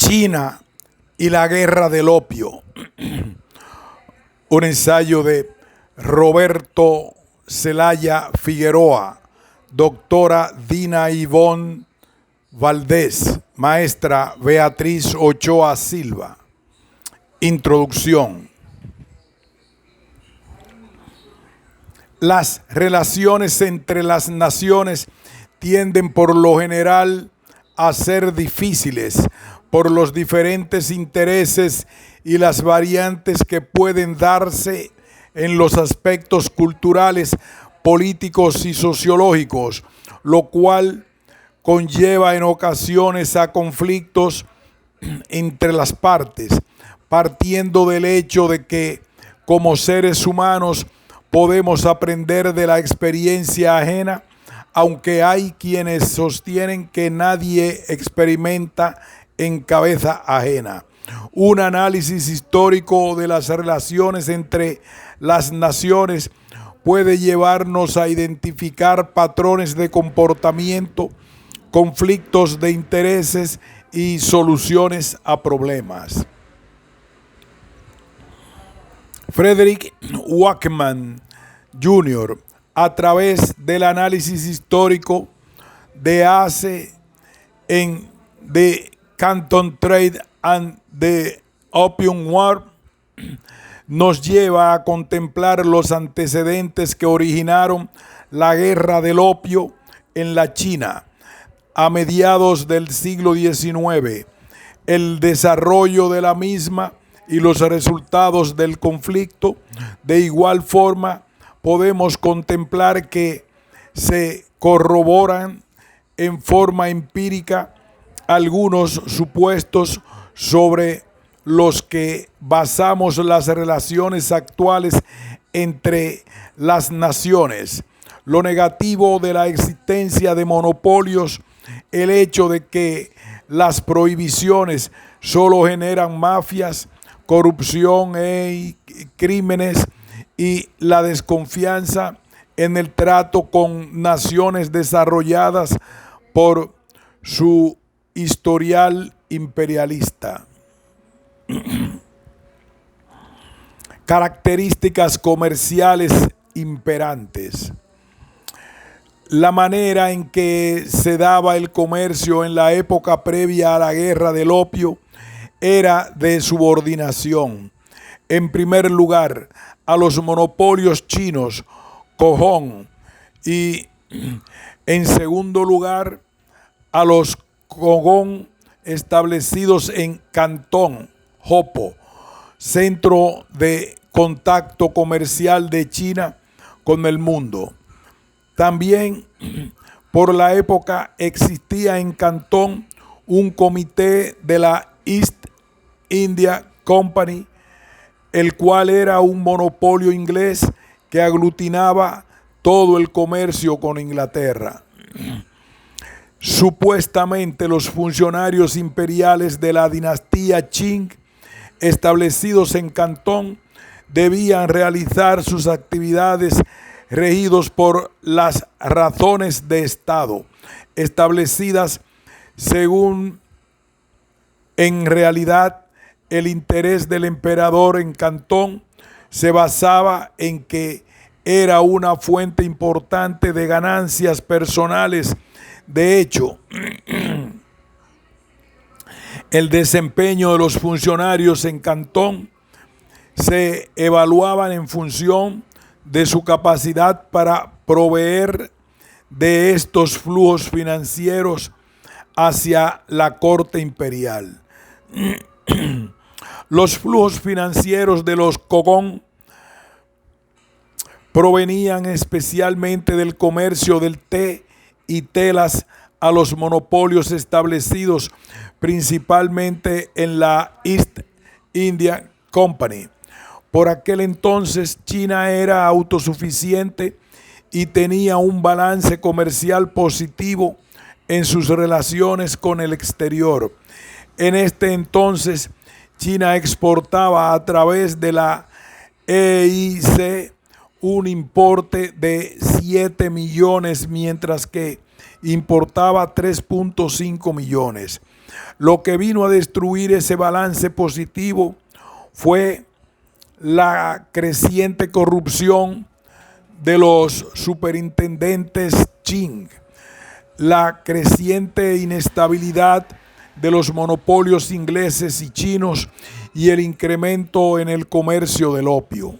China y la guerra del opio. Un ensayo de Roberto Celaya Figueroa, doctora Dina Ivonne Valdés, maestra Beatriz Ochoa Silva. Introducción. Las relaciones entre las naciones tienden por lo general a ser difíciles por los diferentes intereses y las variantes que pueden darse en los aspectos culturales, políticos y sociológicos, lo cual conlleva en ocasiones a conflictos entre las partes, partiendo del hecho de que como seres humanos podemos aprender de la experiencia ajena, aunque hay quienes sostienen que nadie experimenta en cabeza ajena. Un análisis histórico de las relaciones entre las naciones puede llevarnos a identificar patrones de comportamiento, conflictos de intereses y soluciones a problemas. Frederick Wakeman Jr., a través del análisis histórico de ACE en The Canton Trade and the Opium War, nos lleva a contemplar los antecedentes que originaron la guerra del opio en la China a mediados del siglo XIX, el desarrollo de la misma y los resultados del conflicto. De igual forma, podemos contemplar que se corroboran en forma empírica algunos supuestos sobre los que basamos las relaciones actuales entre las naciones. Lo negativo de la existencia de monopolios, el hecho de que las prohibiciones solo generan mafias, corrupción y crímenes, y la desconfianza en el trato con naciones desarrolladas por su historial imperialista. Características comerciales imperantes. La manera en que se daba el comercio en la época previa a la guerra del opio era de subordinación. En primer lugar, a los monopolios chinos, Cojón, y en segundo lugar, a los Kogong establecidos en Cantón, Jopo, centro de contacto comercial de China con el mundo. También por la época existía en Cantón un comité de la East India Company, el cual era un monopolio inglés que aglutinaba todo el comercio con Inglaterra. Supuestamente los funcionarios imperiales de la dinastía Qing, establecidos en Cantón, debían realizar sus actividades regidos por las razones de Estado, establecidas según en realidad el interés del emperador en Cantón se basaba en que era una fuente importante de ganancias personales. De hecho, el desempeño de los funcionarios en Cantón se evaluaban en función de su capacidad para proveer de estos flujos financieros hacia la corte imperial. Los flujos financieros de los Kogong provenían especialmente del comercio del té y telas a los monopolios establecidos principalmente en la East India Company. Por aquel entonces China era autosuficiente y tenía un balance comercial positivo en sus relaciones con el exterior. En este entonces China exportaba a través de la EIC un importe de 7 millones, mientras que importaba 3.5 millones. Lo que vino a destruir ese balance positivo fue la creciente corrupción de los superintendentes Qing, la creciente inestabilidad de los monopolios ingleses y chinos y el incremento en el comercio del opio.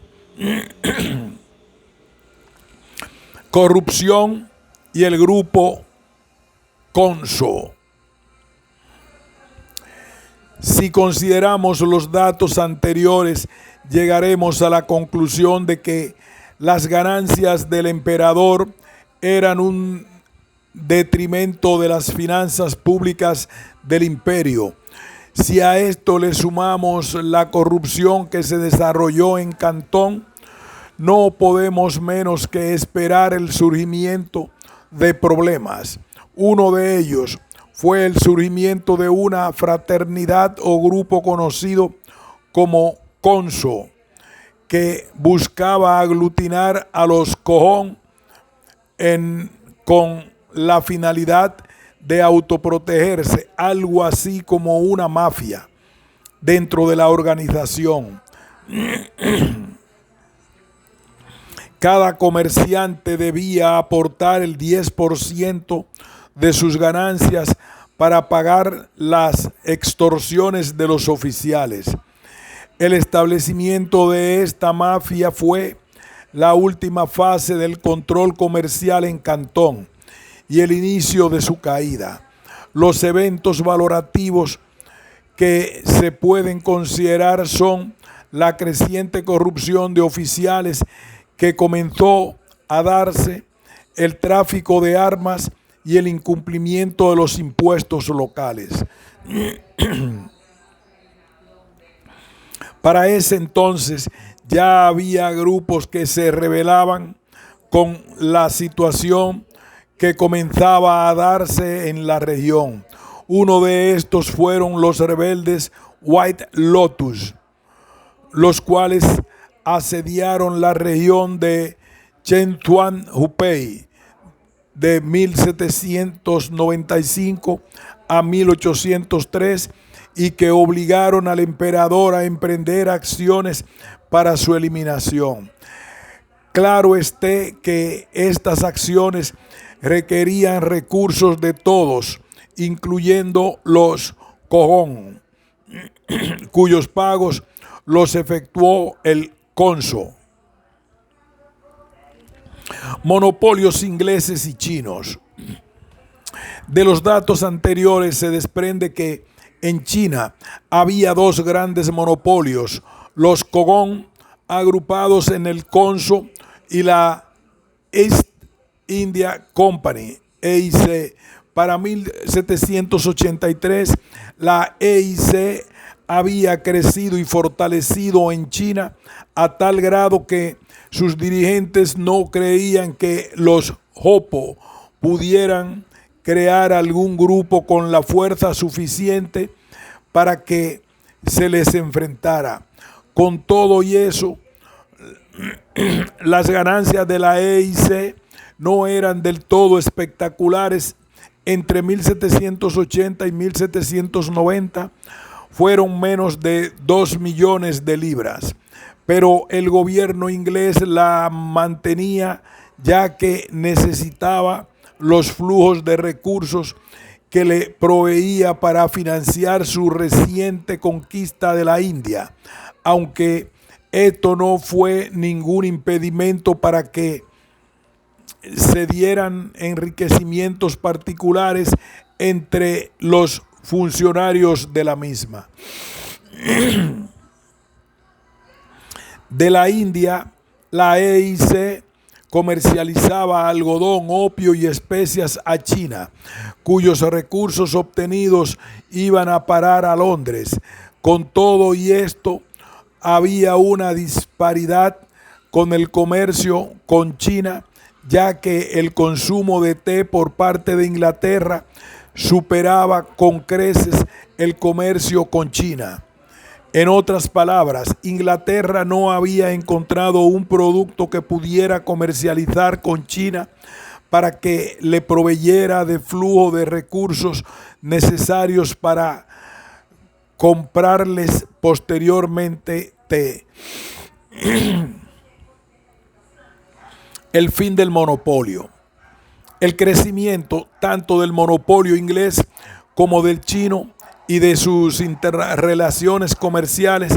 Corrupción y el grupo Conso. Si consideramos los datos anteriores, llegaremos a la conclusión de que las ganancias del emperador eran un detrimento de las finanzas públicas del imperio. Si a esto le sumamos la corrupción que se desarrolló en Cantón, no podemos menos que esperar el surgimiento de problemas. Uno de ellos fue el surgimiento de una fraternidad o grupo conocido como Conso, que buscaba aglutinar a los Cojón con la finalidad de autoprotegerse, algo así como una mafia dentro de la organización. Cada comerciante debía aportar el 10% de sus ganancias para pagar las extorsiones de los oficiales. El establecimiento de esta mafia fue la última fase del control comercial en Cantón y el inicio de su caída. Los eventos valorativos que se pueden considerar son la creciente corrupción de oficiales que comenzó a darse, el tráfico de armas y el incumplimiento de los impuestos locales. Para ese entonces ya había grupos que se rebelaban con la situación que comenzaba a darse en la región. Uno de estos fueron los rebeldes White Lotus, los cuales asediaron la región de Chentuan-Hupei de 1795 a 1803 y que obligaron al emperador a emprender acciones para su eliminación. Claro esté que estas acciones requerían recursos de todos, incluyendo los Cojón, cuyos pagos los efectuó el Conso. Monopolios ingleses y chinos. De los datos anteriores se desprende que en China había dos grandes monopolios, los Cojón, agrupados en el Conso, y la East India Company, EIC. Para 1783, la EIC había crecido y fortalecido en China a tal grado que sus dirigentes no creían que los Hopo pudieran crear algún grupo con la fuerza suficiente para que se les enfrentara. Con todo y eso, las ganancias de la EIC no eran del todo espectaculares. Entre 1780 y 1790 fueron menos de 2 millones de libras, pero el gobierno inglés la mantenía ya que necesitaba los flujos de recursos que le proveía para financiar su reciente conquista de la India, aunque esto no fue ningún impedimento para que se dieran enriquecimientos particulares entre los funcionarios de la misma. De la India, la EIC comercializaba algodón, opio y especias a China, cuyos recursos obtenidos iban a parar a Londres. Con todo y esto, había una disparidad con el comercio con China, ya que el consumo de té por parte de Inglaterra superaba con creces el comercio con China. En otras palabras, Inglaterra no había encontrado un producto que pudiera comercializar con China para que le proveyera de flujo de recursos necesarios para comprarles posteriormente té. El fin del monopolio. El crecimiento tanto del monopolio inglés como del chino y de sus interrelaciones comerciales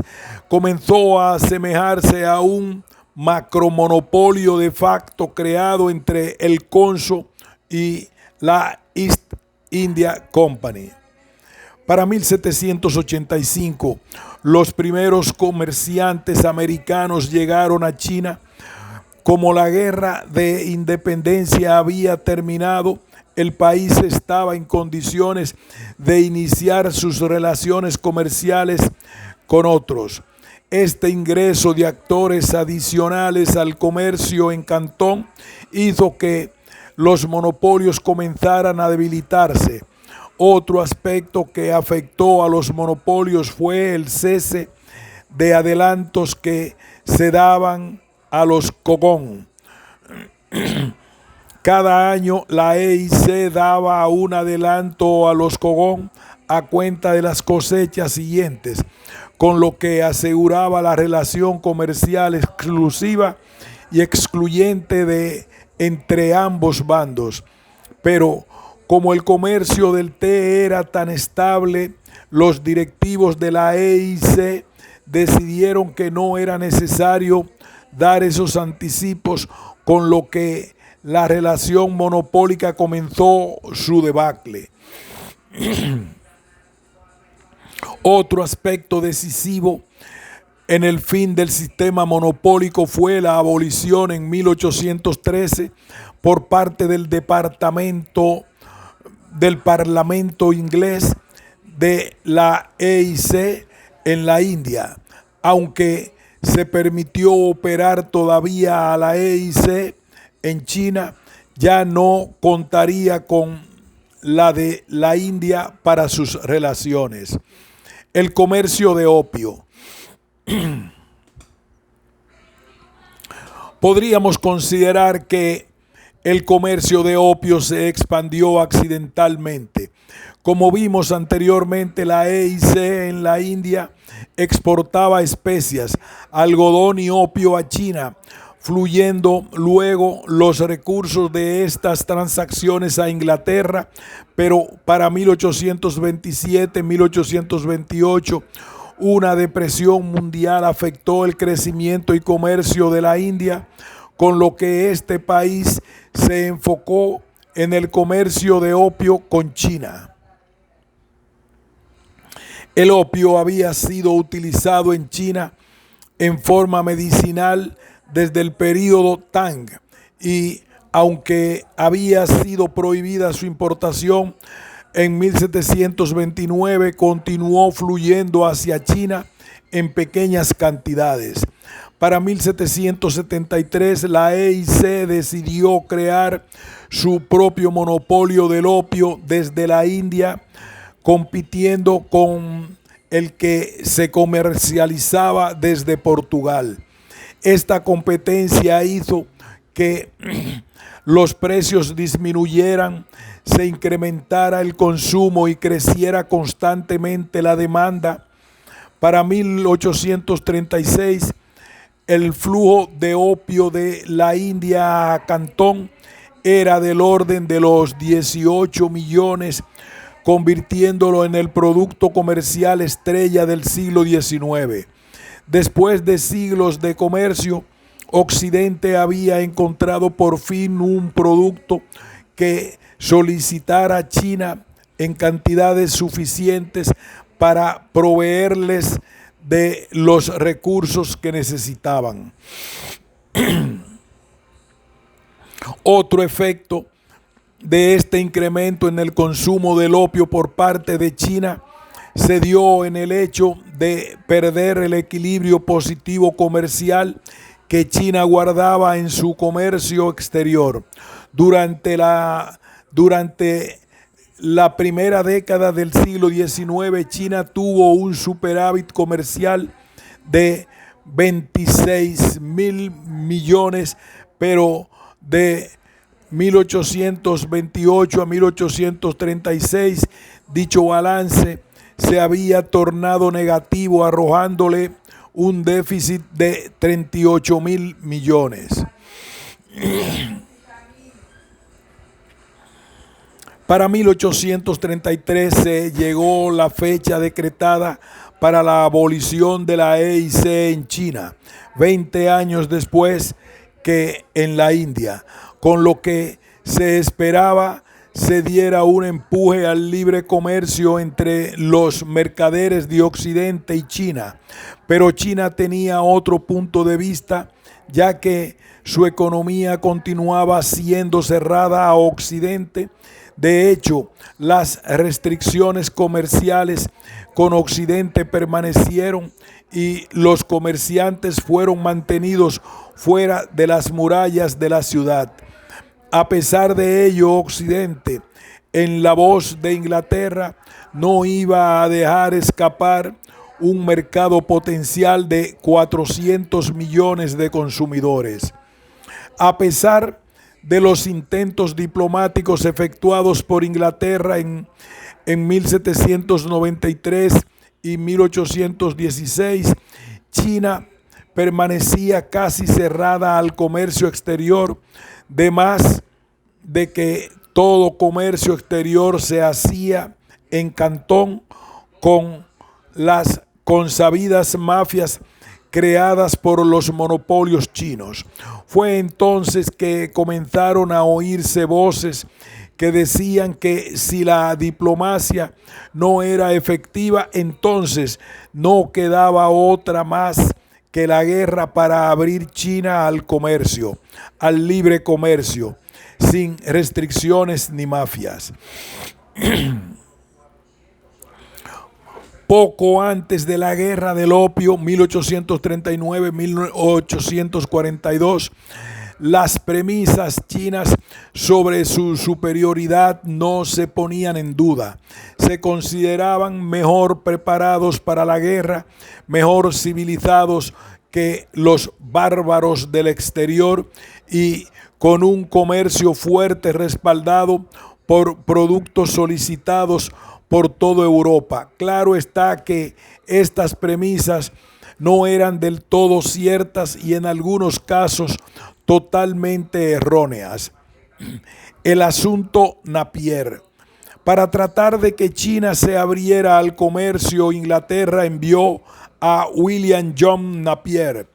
comenzó a asemejarse a un macromonopolio de facto creado entre el Conso y la East India Company. Para 1785, los primeros comerciantes americanos llegaron a China. Como la guerra de independencia había terminado, el país estaba en condiciones de iniciar sus relaciones comerciales con otros. Este ingreso de actores adicionales al comercio en Cantón hizo que los monopolios comenzaran a debilitarse. Otro aspecto que afectó a los monopolios fue el cese de adelantos que se daban a los Kogón. Cada año la EIC daba un adelanto a los Kogón a cuenta de las cosechas siguientes, con lo que aseguraba la relación comercial exclusiva y excluyente entre ambos bandos. Pero como el comercio del té era tan estable, los directivos de la EIC decidieron que no era necesario dar esos anticipos, con lo que la relación monopólica comenzó su debacle. Otro aspecto decisivo en el fin del sistema monopólico fue la abolición en 1813 por parte del Parlamento inglés de la EIC en la India, aunque se permitió operar todavía a la EIC en China, ya no contaría con la de la India para sus relaciones. El comercio de opio. Podríamos considerar que el comercio de opio se expandió accidentalmente. Como vimos anteriormente, la EIC en la India exportaba especias, algodón y opio a China, fluyendo luego los recursos de estas transacciones a Inglaterra, pero para 1827-1828 una depresión mundial afectó el crecimiento y comercio de la India, con lo que este país se enfocó en el comercio de opio con China. El opio había sido utilizado en China en forma medicinal desde el período Tang, y aunque había sido prohibida su importación, en 1729 continuó fluyendo hacia China en pequeñas cantidades. Para 1773 la EIC decidió crear su propio monopolio del opio desde la India, compitiendo con el que se comercializaba desde Portugal. Esta competencia hizo que los precios disminuyeran, se incrementara el consumo y creciera constantemente la demanda. Para 1836, el flujo de opio de la India a Cantón era del orden de los 18 millones, convirtiéndolo en el producto comercial estrella del siglo XIX. Después de siglos de comercio, Occidente había encontrado por fin un producto que solicitara a China en cantidades suficientes para proveerles de los recursos que necesitaban. Otro efecto de este incremento en el consumo del opio por parte de China se dio en el hecho de perder el equilibrio positivo comercial que China guardaba en su comercio exterior. Durante la primera década del siglo XIX, China tuvo un superávit comercial de 26.000 millones, pero de 1828 a 1836, dicho balance se había tornado negativo, arrojándole un déficit de 38.000 millones. Para 1833 se llegó la fecha decretada para la abolición de la EIC en China, 20 años después que en la India, con lo que se esperaba se diera un empuje al libre comercio entre los mercaderes de Occidente y China. Pero China tenía otro punto de vista, ya que su economía continuaba siendo cerrada a Occidente. De hecho, las restricciones comerciales con Occidente permanecieron y los comerciantes fueron mantenidos fuera de las murallas de la ciudad. A pesar de ello, Occidente, en la voz de Inglaterra, no iba a dejar escapar un mercado potencial de 400 millones de consumidores. A pesar de los intentos diplomáticos efectuados por Inglaterra en 1793 y 1816, China permanecía casi cerrada al comercio exterior, de más de que todo comercio exterior se hacía en Cantón con las consabidas mafias creadas por los monopolios chinos. Fue entonces que comenzaron a oírse voces que decían que si la diplomacia no era efectiva, entonces no quedaba otra más que la guerra para abrir China al comercio, al libre comercio, sin restricciones ni mafias. Poco antes de la guerra del opio, 1839-1842, las premisas chinas sobre su superioridad no se ponían en duda. Se consideraban mejor preparados para la guerra, mejor civilizados que los bárbaros del exterior y con un comercio fuerte respaldado por productos solicitados por toda Europa. Claro está que estas premisas no eran del todo ciertas y en algunos casos totalmente erróneas. El asunto Napier. Para tratar de que China se abriera al comercio, Inglaterra envió a William John Napier,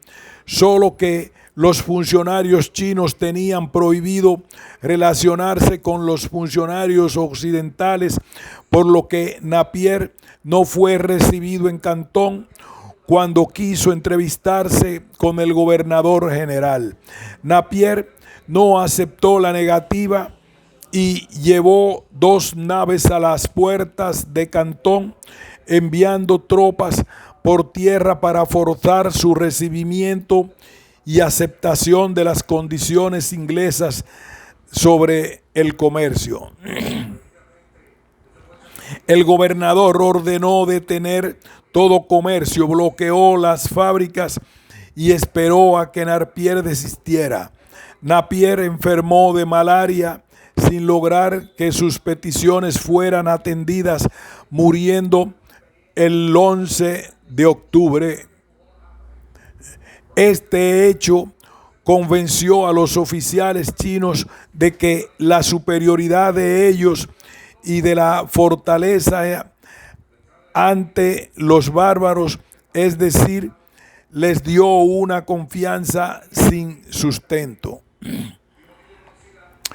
solo que los funcionarios chinos tenían prohibido relacionarse con los funcionarios occidentales, por lo que Napier no fue recibido en Cantón cuando quiso entrevistarse con el gobernador general. Napier no aceptó la negativa y llevó 2 naves a las puertas de Cantón, enviando tropas por tierra para forzar su recibimiento y aceptación de las condiciones inglesas sobre el comercio. El gobernador ordenó detener todo comercio, bloqueó las fábricas y esperó a que Napier desistiera. Napier enfermó de malaria sin lograr que sus peticiones fueran atendidas, muriendo el 11 de octubre. Este hecho convenció a los oficiales chinos de que la superioridad de ellos y de la fortaleza ante los bárbaros, es decir, les dio una confianza sin sustento.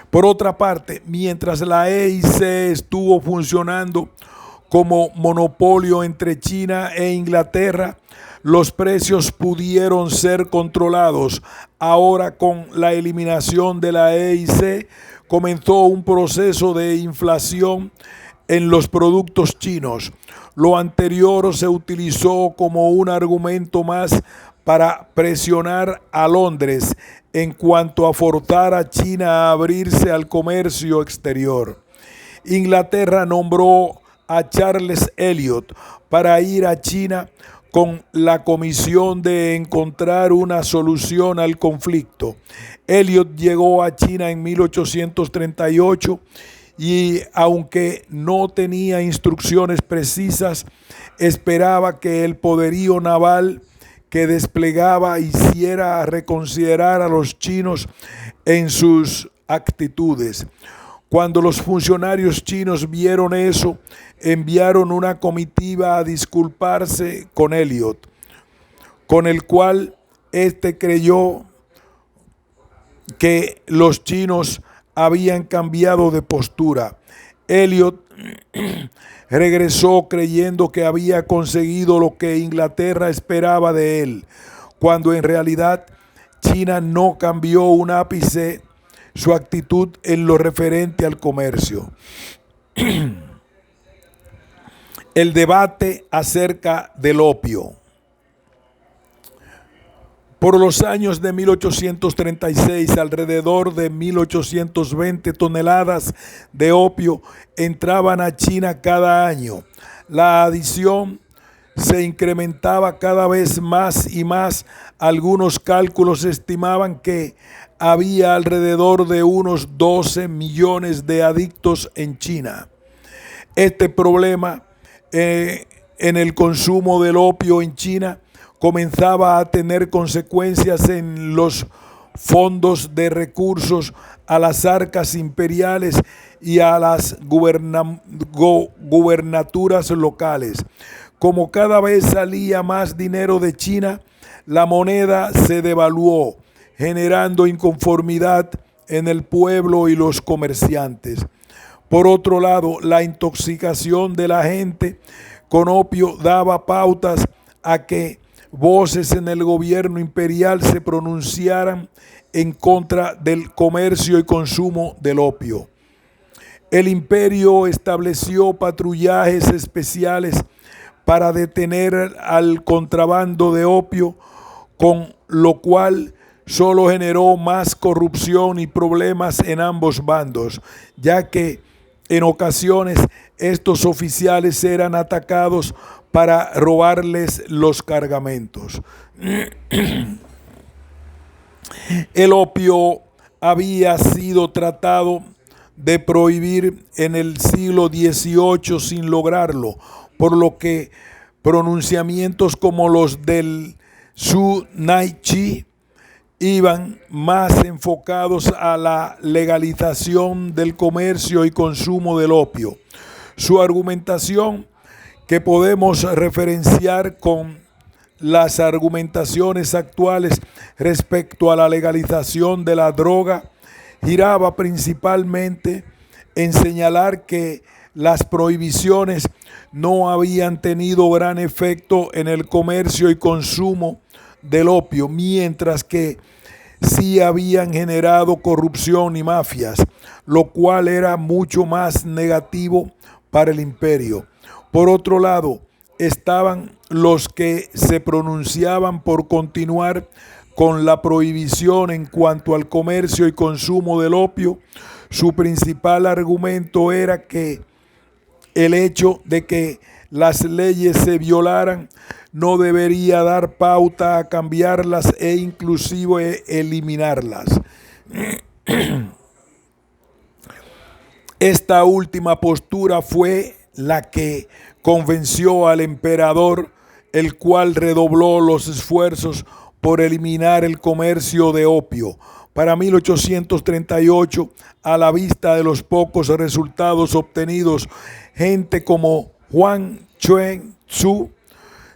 Por otra parte, mientras la EIC estuvo funcionando como monopolio entre China e Inglaterra, los precios pudieron ser controlados. Ahora, con la eliminación de la EIC, comenzó un proceso de inflación en los productos chinos. Lo anterior se utilizó como un argumento más para presionar a Londres en cuanto a forzar a China a abrirse al comercio exterior. Inglaterra nombró a Charles Eliot para ir a China con la comisión de encontrar una solución al conflicto. Elliot llegó a China en 1838 y aunque no tenía instrucciones precisas, esperaba que el poderío naval que desplegaba hiciera reconsiderar a los chinos en sus actitudes. Cuando los funcionarios chinos vieron eso, enviaron una comitiva a disculparse con Elliot, con el cual éste creyó que los chinos habían cambiado de postura. Elliot regresó creyendo que había conseguido lo que Inglaterra esperaba de él, cuando en realidad China no cambió un ápice su actitud en lo referente al comercio. El debate acerca del opio. Por los años de 1836, alrededor de 1820 toneladas de opio entraban a China cada año. La adición se incrementaba cada vez más y más. Algunos cálculos estimaban que había alrededor de unos 12 millones de adictos en China. Este problema en el consumo del opio en China comenzaba a tener consecuencias en los fondos de recursos, a las arcas imperiales y a las gubernaturas locales. Como cada vez salía más dinero de China, la moneda se devaluó, generando inconformidad en el pueblo y los comerciantes. Por otro lado, la intoxicación de la gente con opio daba pautas a que voces en el gobierno imperial se pronunciaran en contra del comercio y consumo del opio. El imperio estableció patrullajes especiales para detener al contrabando de opio, con lo cual solo generó más corrupción y problemas en ambos bandos, ya que en ocasiones estos oficiales eran atacados para robarles los cargamentos. El opio había sido tratado de prohibir en el siglo XVIII sin lograrlo, por lo que pronunciamientos como los del Su Nai Chi iban más enfocados a la legalización del comercio y consumo del opio. Su argumentación, que podemos referenciar con las argumentaciones actuales respecto a la legalización de la droga, giraba principalmente en señalar que las prohibiciones no habían tenido gran efecto en el comercio y consumo del opio, mientras que sí habían generado corrupción y mafias, lo cual era mucho más negativo para el imperio. Por otro lado, estaban los que se pronunciaban por continuar con la prohibición en cuanto al comercio y consumo del opio. Su principal argumento era que el hecho de que las leyes se violaran no debería dar pauta a cambiarlas e inclusive eliminarlas. Esta última postura fue la que convenció al emperador, el cual redobló los esfuerzos por eliminar el comercio de opio. Para 1838, a la vista de los pocos resultados obtenidos, gente como Huang Chuen-tzu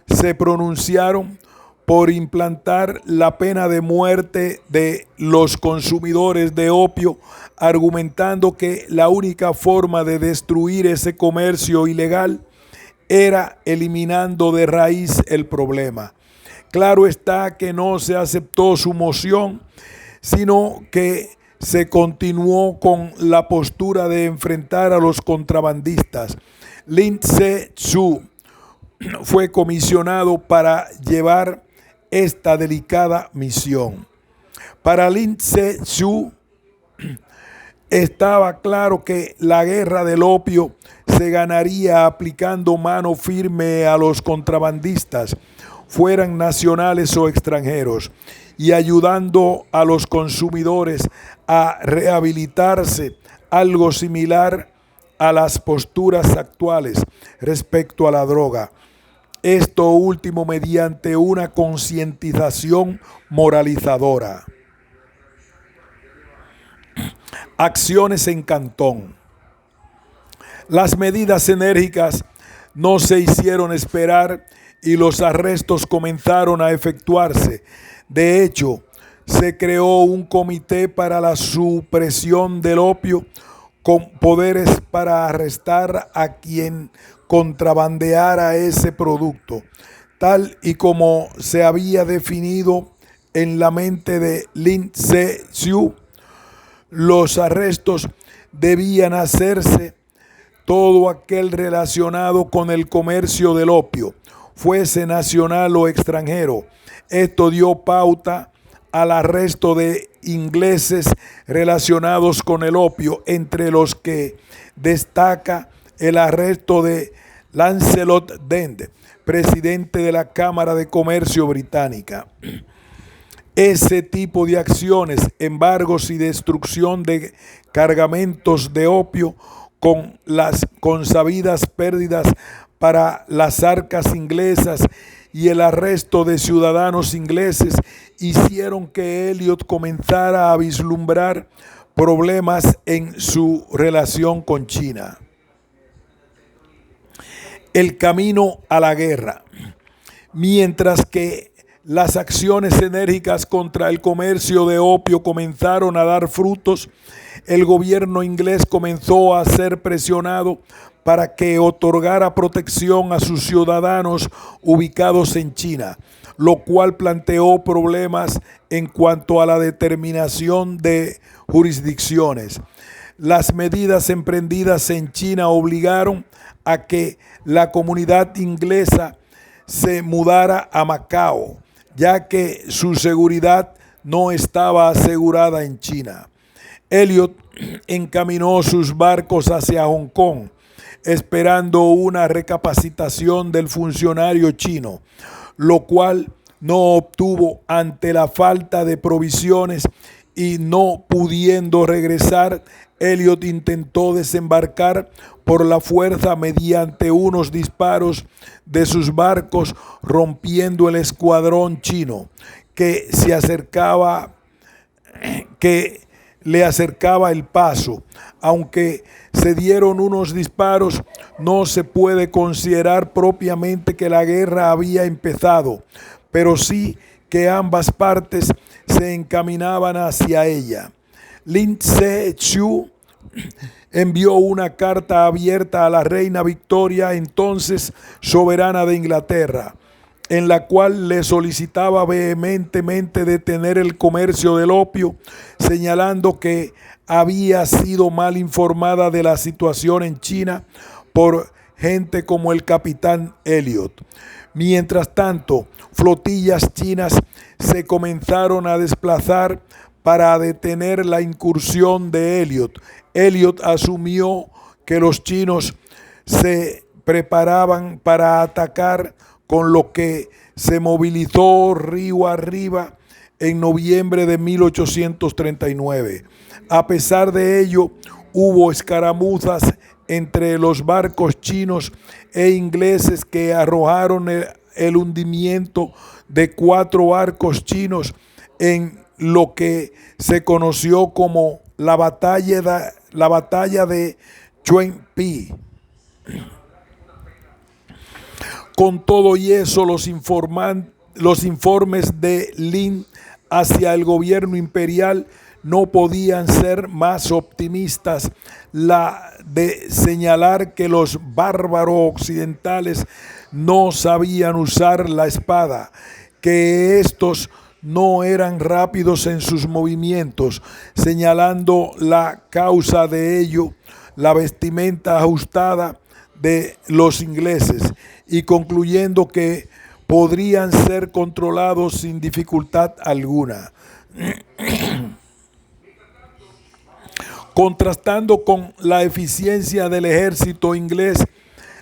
se pronunciaron por implantar la pena de muerte de los consumidores de opio, argumentando que la única forma de destruir ese comercio ilegal era eliminando de raíz el problema. Claro está que no se aceptó su moción, sino que se continuó con la postura de enfrentar a los contrabandistas. Lin Se-tzu fue comisionado para llevar esta delicada misión. Para Lin Se-tzu estaba claro que la guerra del opio se ganaría aplicando mano firme a los contrabandistas, fueran nacionales o extranjeros, y ayudando a los consumidores a rehabilitarse, algo similar a las posturas actuales respecto a la droga. Esto último mediante una concientización moralizadora. Acciones en Cantón. Las medidas enérgicas no se hicieron esperar y los arrestos comenzaron a efectuarse. De hecho, se creó un comité para la supresión del opio con poderes para arrestar a quien contrabandeara ese producto, tal y como se había definido en la mente de Lin Se-xiu. Los arrestos debían hacerse todo aquel relacionado con el comercio del opio, fuese nacional o extranjero. Esto dio pauta al arresto de ingleses relacionados con el opio, entre los que destaca el arresto de Lancelot Dent, presidente de la Cámara de Comercio británica. Ese tipo de acciones, embargos y destrucción de cargamentos de opio con las consabidas pérdidas para las arcas inglesas y el arresto de ciudadanos ingleses hicieron que Elliot comenzara a vislumbrar problemas en su relación con China. El camino a la guerra. Mientras que las acciones enérgicas contra el comercio de opio comenzaron a dar frutos, el gobierno inglés comenzó a ser presionado para que otorgara protección a sus ciudadanos ubicados en China, lo cual planteó problemas en cuanto a la determinación de jurisdicciones. Las medidas emprendidas en China obligaron a que la comunidad inglesa se mudara a Macao, ya que su seguridad no estaba asegurada en China. Elliot encaminó sus barcos hacia Hong Kong, esperando una recapacitación del funcionario chino, lo cual no obtuvo ante la falta de provisiones, y no pudiendo regresar, Elliot intentó desembarcar por la fuerza mediante unos disparos de sus barcos, rompiendo el escuadrón chino que le acercaba el paso. Aunque se dieron unos disparos, no se puede considerar propiamente que la guerra había empezado, pero sí que ambas partes se encaminaban hacia ella. Lin Se-xiu envió una carta abierta a la reina Victoria, entonces soberana de Inglaterra, en la cual le solicitaba vehementemente detener el comercio del opio, señalando que había sido mal informada de la situación en China por gente como el capitán Elliot. Mientras tanto, flotillas chinas se comenzaron a desplazar para detener la incursión de Elliot. Elliot asumió que los chinos se preparaban para atacar, con lo que se movilizó río arriba en noviembre de 1839. A pesar de ello, hubo escaramuzas entre los barcos chinos e ingleses que arrojaron el hundimiento de 4 barcos chinos en lo que se conoció como la batalla de Chuen Pi. Con todo y eso, los informes de Lin hacia el gobierno imperial no podían ser más optimistas. La de señalar que los bárbaros occidentales no sabían usar la espada, que estos no eran rápidos en sus movimientos, señalando la causa de ello, la vestimenta ajustada de los ingleses, y concluyendo que podrían ser controlados sin dificultad alguna. Contrastando con la eficiencia del ejército inglés,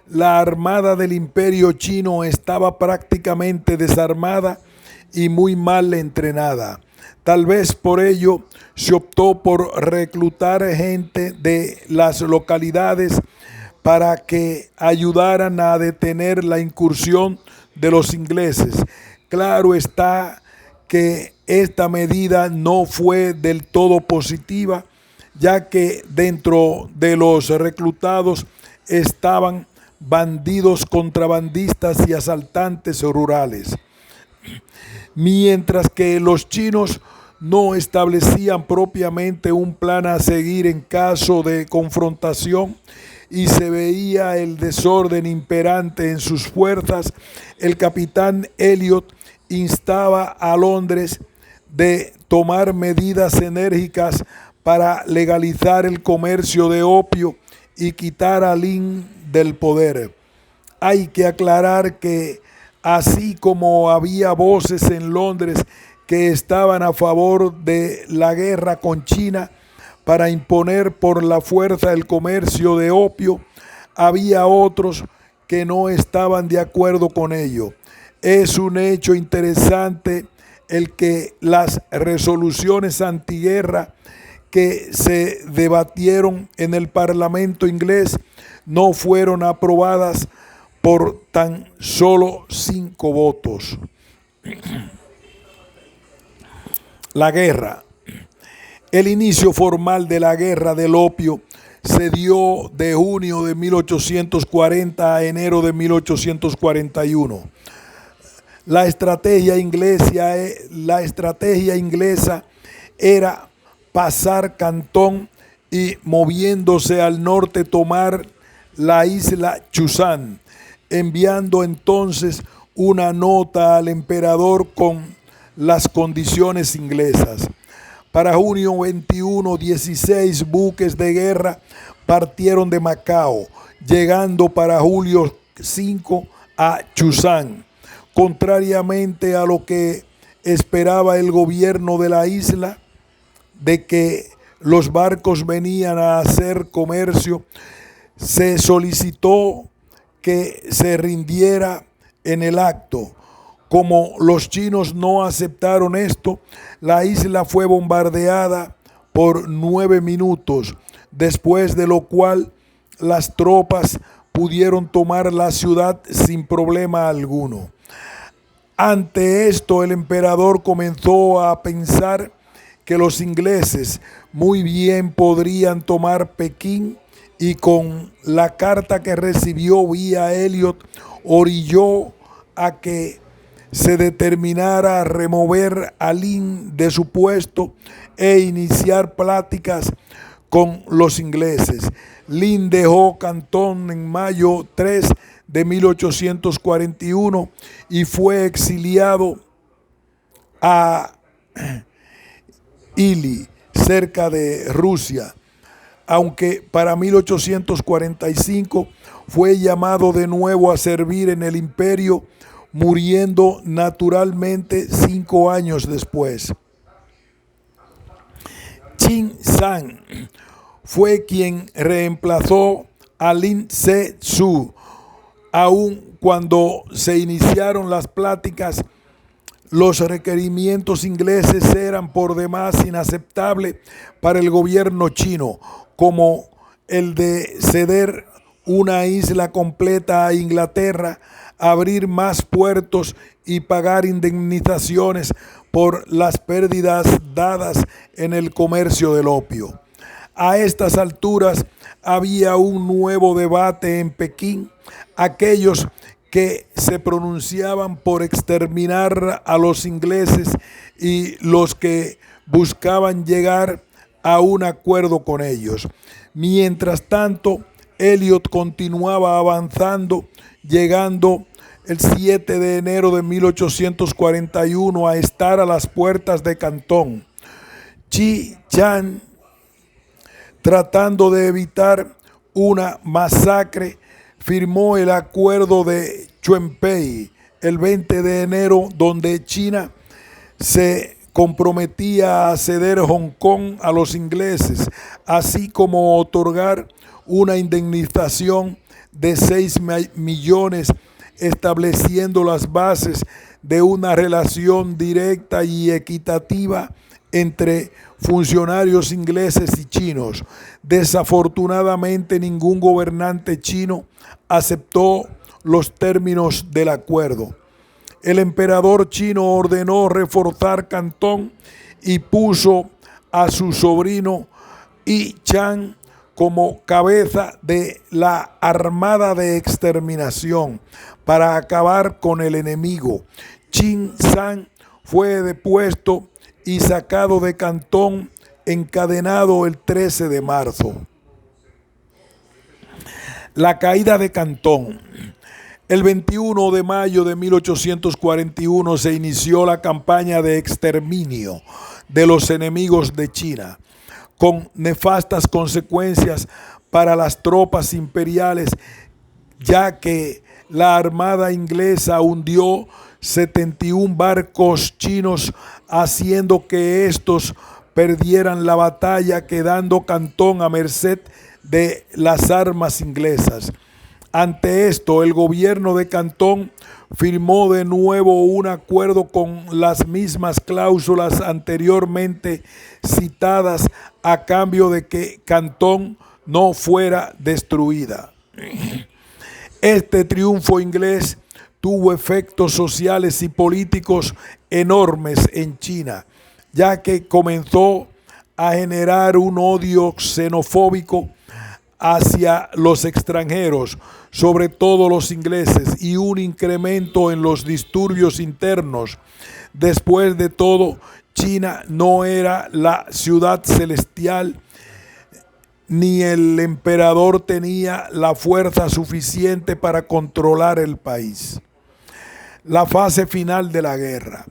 la armada del Imperio chino estaba prácticamente desarmada y muy mal entrenada. Tal vez por ello se optó por reclutar gente de las localidades para que ayudaran a detener la incursión de los ingleses. Claro está que esta medida no fue del todo positiva, ya que dentro de los reclutados estaban bandidos, contrabandistas y asaltantes rurales. Mientras que los chinos no establecían propiamente un plan a seguir en caso de confrontación y se veía el desorden imperante en sus fuerzas, el capitán Elliot instaba a Londres de tomar medidas enérgicas para legalizar el comercio de opio y quitar a Lin del poder. Hay que aclarar que así como había voces en Londres que estaban a favor de la guerra con China para imponer por la fuerza el comercio de opio, había otros que no estaban de acuerdo con ello. Es un hecho interesante el que las resoluciones antiguerra que se debatieron en el Parlamento inglés no fueron aprobadas por tan solo 5 votos. La guerra. El inicio formal de la guerra del opio se dio de junio de 1840 a enero de 1841. La estrategia inglesa era pasar Cantón y, moviéndose al norte, tomar la isla Chusan, enviando entonces una nota al emperador con las condiciones inglesas. Para junio 21, 16 buques de guerra partieron de Macao, llegando para julio 5 a Chusan. Contrariamente a lo que esperaba el gobierno de la isla, de que los barcos venían a hacer comercio, se solicitó que se rindiera en el acto. Como los chinos no aceptaron esto, la isla fue bombardeada por 9 minutos, después de lo cual las tropas pudieron tomar la ciudad sin problema alguno. Ante esto, el emperador comenzó a pensar que los ingleses muy bien podrían tomar Pekín, y con la carta que recibió vía Elliot orilló a que se determinara a remover a Lin de su puesto e iniciar pláticas con los ingleses. Lin dejó Cantón en mayo 3 de 1841 y fue exiliado a Ili, cerca de Rusia, aunque para 1845 fue llamado de nuevo a servir en el imperio, muriendo naturalmente 5 años después. Chin San fue quien reemplazó a Lin Se-tzu. Aun cuando se iniciaron las pláticas, los requerimientos ingleses eran por demás inaceptables para el gobierno chino, como el de ceder una isla completa a Inglaterra, abrir más puertos y pagar indemnizaciones por las pérdidas dadas en el comercio del opio. A estas alturas había un nuevo debate en Pekín. Aquellos que se pronunciaban por exterminar a los ingleses y los que buscaban llegar a un acuerdo con ellos. Mientras tanto, Elliot continuaba avanzando, llegando el 7 de enero de 1841 a estar a las puertas de Cantón. Chi Chan, tratando de evitar una masacre, firmó el acuerdo de Chuen Pei el 20 de enero, donde China se comprometía a ceder Hong Kong a los ingleses, así como otorgar una indemnización de 6 millones, estableciendo las bases de una relación directa y equitativa entre funcionarios ingleses y chinos. Desafortunadamente, ningún gobernante chino aceptó los términos del acuerdo. El emperador chino ordenó reforzar Cantón y puso a su sobrino Yi Chang como cabeza de la Armada de Exterminación para acabar con el enemigo. Qin Zhang fue depuesto y sacado de Cantón, encadenado el 13 de marzo. La caída de Cantón. El 21 de mayo de 1841 se inició la campaña de exterminio de los enemigos de China, con nefastas consecuencias para las tropas imperiales, ya que la armada inglesa hundió 71 barcos chinos, haciendo que estos perdieran la batalla, quedando Cantón a merced de las armas inglesas. Ante esto, el gobierno de Cantón firmó de nuevo un acuerdo con las mismas cláusulas anteriormente citadas, a cambio de que Cantón no fuera destruida. Este triunfo inglés tuvo efectos sociales y políticos enormes en China, ya que comenzó a generar un odio xenofóbico hacia los extranjeros, sobre todo los ingleses, y un incremento en los disturbios internos. Después de todo, China no era la ciudad celestial, ni el emperador tenía la fuerza suficiente para controlar el país. La fase final de la guerra.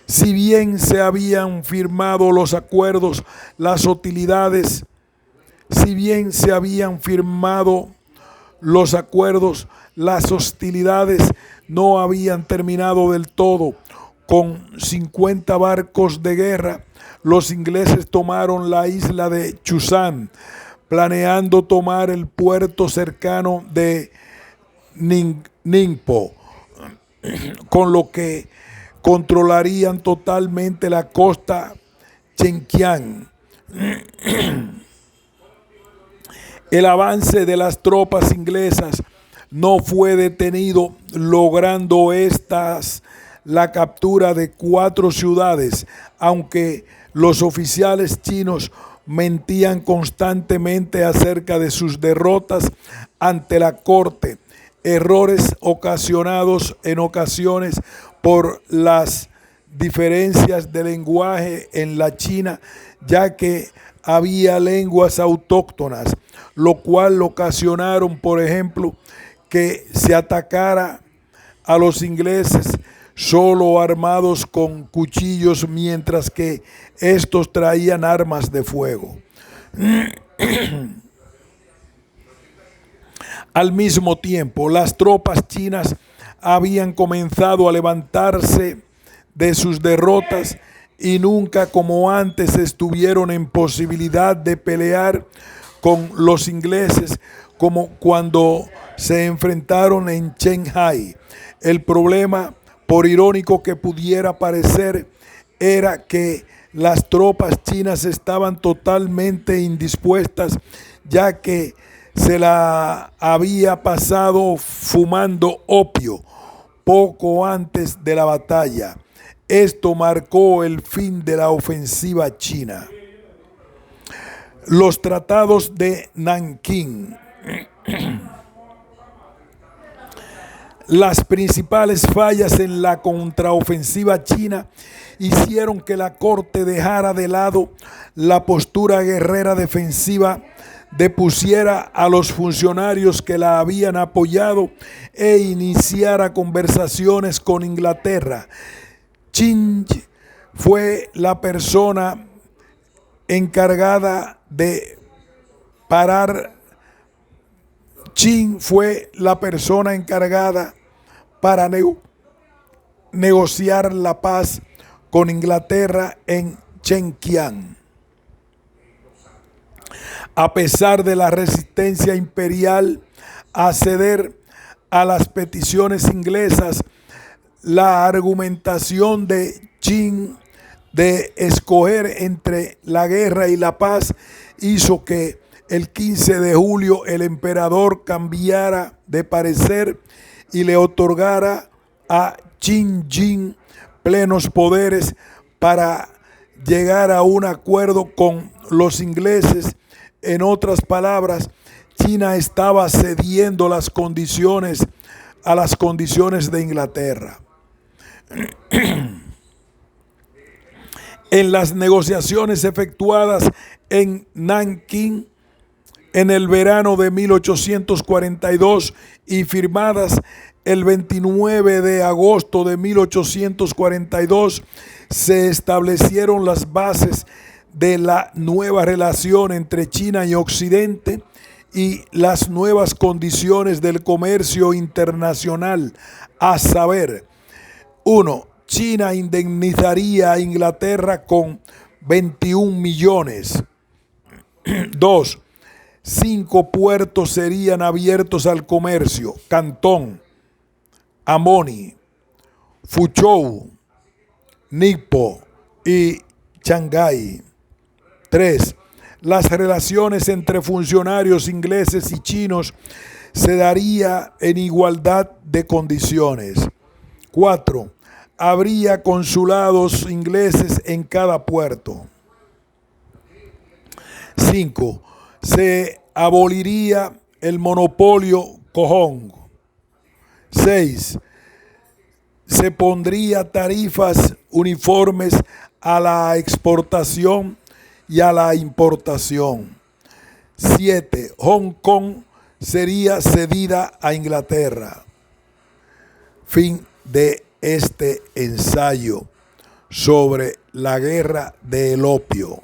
Si bien se habían firmado los acuerdos, las hostilidades no habían terminado del todo. Con 50 barcos de guerra, los ingleses tomaron la isla de Chusan, planeando tomar el puerto cercano de Ningpo, con lo que controlarían totalmente la costa Zhenjiang. El avance de las tropas inglesas no fue detenido, logrando estas la captura de 4 ciudades, aunque los oficiales chinos mentían constantemente acerca de sus derrotas ante la corte, errores ocasionados en ocasiones por las diferencias de lenguaje en la China, ya que había lenguas autóctonas, lo cual ocasionaron, por ejemplo, que se atacara a los ingleses solo armados con cuchillos, mientras que estos traían armas de fuego. Al mismo tiempo, las tropas chinas habían comenzado a levantarse de sus derrotas y nunca como antes estuvieron en posibilidad de pelear con los ingleses como cuando se enfrentaron en Shanghái. El problema, por irónico que pudiera parecer, era que las tropas chinas estaban totalmente indispuestas, ya que se la había pasado fumando opio poco antes de la batalla. Esto marcó el fin de la ofensiva china. Los tratados de Nankín. Las principales fallas en la contraofensiva china hicieron que la corte dejara de lado la postura guerrera defensiva, depusiera a los funcionarios que la habían apoyado e iniciara conversaciones con Inglaterra. Qin fue la persona encargada de para negociar la paz con Inglaterra en Chenquián. A pesar de la resistencia imperial a ceder a las peticiones inglesas, la argumentación de Qin de escoger entre la guerra y la paz hizo que el 15 de julio el emperador cambiara de parecer y le otorgara a Qin Jin plenos poderes para llegar a un acuerdo con los ingleses. En otras palabras, China estaba cediendo las condiciones a las condiciones de Inglaterra. En las negociaciones efectuadas en Nankín en el verano de 1842 y firmadas el 29 de agosto de 1842, se establecieron las bases de la nueva relación entre China y Occidente y las nuevas condiciones del comercio internacional, a saber: 1. China indemnizaría a Inglaterra con 21 millones. 2. 5 puertos serían abiertos al comercio: Cantón, Amoni, Fuzhou, Ningpo y Shanghái. 3. Las relaciones entre funcionarios ingleses y chinos se daría en igualdad de condiciones. 4. Habría consulados ingleses en cada puerto. 5. Se aboliría el monopolio cojón. 6. Se pondría tarifas uniformes a la exportación y a la importación. 7. Hong Kong sería cedida a Inglaterra. Fin de este ensayo sobre la guerra del opio.